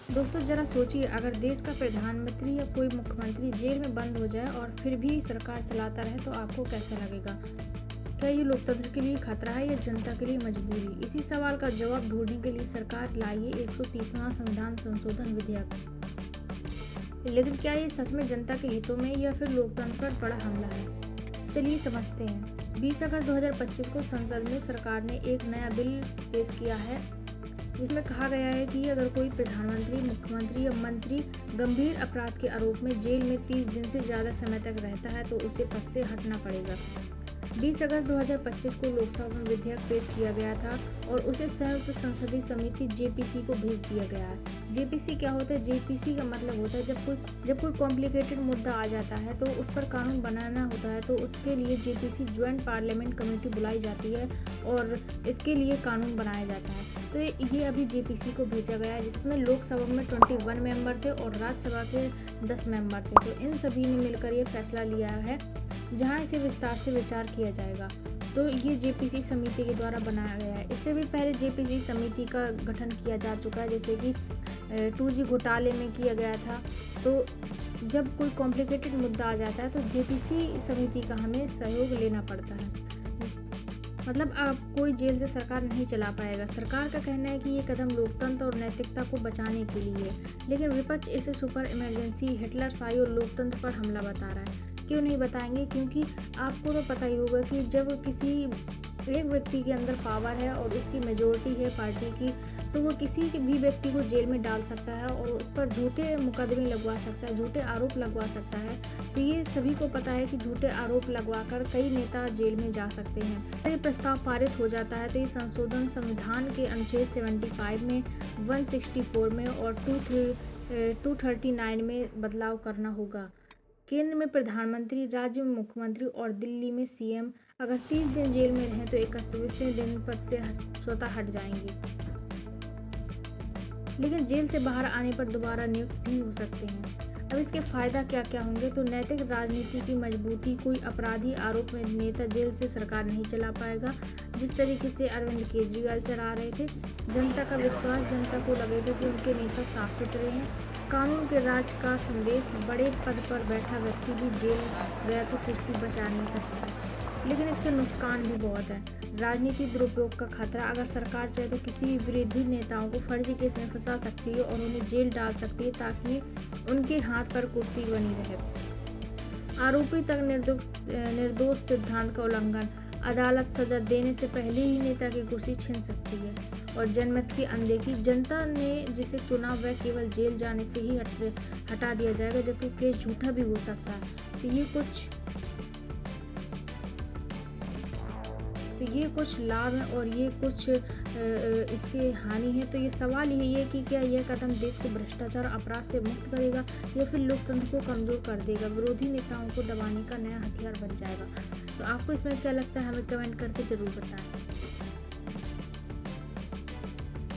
दोस्तों जरा सोचिए, अगर देश का प्रधानमंत्री या कोई मुख्यमंत्री जेल में बंद हो जाए और फिर भी सरकार चलाता रहे तो आपको कैसा लगेगा? क्या ये लोकतंत्र के लिए खतरा है या जनता के लिए मजबूरी? इसी सवाल का जवाब ढूंढने के लिए सरकार लाई है 130वां संविधान संशोधन विधेयक। लेकिन क्या ये सच में जनता के हितों में या फिर लोकतंत्र पर बड़ा हमला है? चलिए समझते हैं। 20 अगस्त 2025 को संसद में सरकार ने एक नया बिल पेश किया है, जिसमें कहा गया है कि अगर कोई प्रधानमंत्री, मुख्यमंत्री या मंत्री गंभीर अपराध के आरोप में जेल में 30 दिन से ज़्यादा समय तक रहता है तो उसे पद से हटना पड़ेगा। 20 अगस्त 2025 को लोकसभा में विधेयक पेश किया गया था और उसे संयुक्त संसदीय समिति जेपीसी को भेज दिया गया है। जेपीसी क्या होता है? जेपीसी का मतलब होता है जब कोई कॉम्प्लिकेटेड मुद्दा आ जाता है तो उस पर कानून बनाना होता है, तो उसके लिए जेपीसी ज्वाइंट पार्लियामेंट कमेटी बुलाई जाती है और इसके लिए कानून बनाया जाता है। तो ये अभी जेपीसी को भेजा गया है, जिसमें लोकसभा में 21 मेंबर थे और राज्यसभा के 10 मेंबर थे। तो इन सभी ने मिलकर ये फैसला लिया है, जहां इसे विस्तार से विचार किया जाएगा। तो ये जेपीसी समिति के द्वारा बनाया गया है। इससे भी पहले जेपीसी समिति का गठन किया जा चुका है, जैसे कि 2G घोटाले में किया गया था। तो जब कोई कॉम्प्लिकेटेड मुद्दा आ जाता है तो जेपीसी समिति का हमें सहयोग लेना पड़ता है। मतलब अब कोई जेल से सरकार नहीं चला पाएगा। सरकार का कहना है कि ये कदम लोकतंत्र और नैतिकता को बचाने के लिए है, लेकिन विपक्ष इसे सुपर इमरजेंसी, हिटलरशाही और लोकतंत्र पर हमला बता रहा है। क्यों नहीं बताएंगे? क्योंकि आपको तो पता ही होगा कि जब किसी एक व्यक्ति के अंदर पावर है और उसकी मेजोरिटी है पार्टी की, तो वो किसी भी व्यक्ति को जेल में डाल सकता है और उस पर झूठे मुकदमे लगवा सकता है, झूठे आरोप लगवा सकता है। तो ये सभी को पता है कि झूठे आरोप लगवाकर कई नेता जेल में जा सकते हैं। अगर ये प्रस्ताव पारित हो जाता है तो ये संशोधन संविधान के अनुच्छेद 75 में, 164 में और 239 में बदलाव करना होगा। केंद्र में प्रधानमंत्री, राज्य में मुख्यमंत्री और दिल्ली में सीएम अगर 30 दिन जेल में रहें तो 31वें दिन पद से स्वतः हट जाएंगे। लेकिन जेल से बाहर आने पर दोबारा नियुक्त भी हो सकते हैं। अब इसके फायदा क्या क्या होंगे? तो नैतिक राजनीति की मजबूती। कोई अपराधी आरोप में नेता जेल से सरकार नहीं चला पाएगा, जिस तरीके से अरविंद केजरीवाल चला रहे थे। जनता का विश्वास, जनता को लगेगा कि उनके नेता साफ सुथरे हैं। कानून के राज का संदेश। बड़े पद पर बैठा व्यक्ति भी जेल गया तो कुर्सी बचा नहीं सकता। लेकिन इसके नुकसान भी बहुत है। राजनीतिक दुरुपयोग का खतरा। अगर सरकार चाहे तो किसी भी विरोधी नेताओं को फर्जी केस में फंसा सकती है और उन्हें जेल डाल सकती है ताकि उनके हाथ पर कुर्सी बनी रहे। आरोपी तक निर्दोष सिद्धांत का उल्लंघन। अदालत सजा देने से पहले ही नेता की कुर्सी छीन सकती है। और जनमत की अनदेखी। जनता ने जिसे चुना वह केवल जेल जाने से ही हटा दिया जाएगा, जबकि केस झूठा भी हो सकता है। तो ये कुछ लाभ हैं और ये कुछ इसके हानि है। तो ये सवाल यही है कि क्या यह कदम देश को भ्रष्टाचार, अपराध से मुक्त करेगा या फिर लोकतंत्र को कमजोर कर देगा, विरोधी नेताओं को दबाने का नया हथियार बन जाएगा। तो आपको इसमें क्या लगता है? हमें कमेंट करके जरूर बताएं।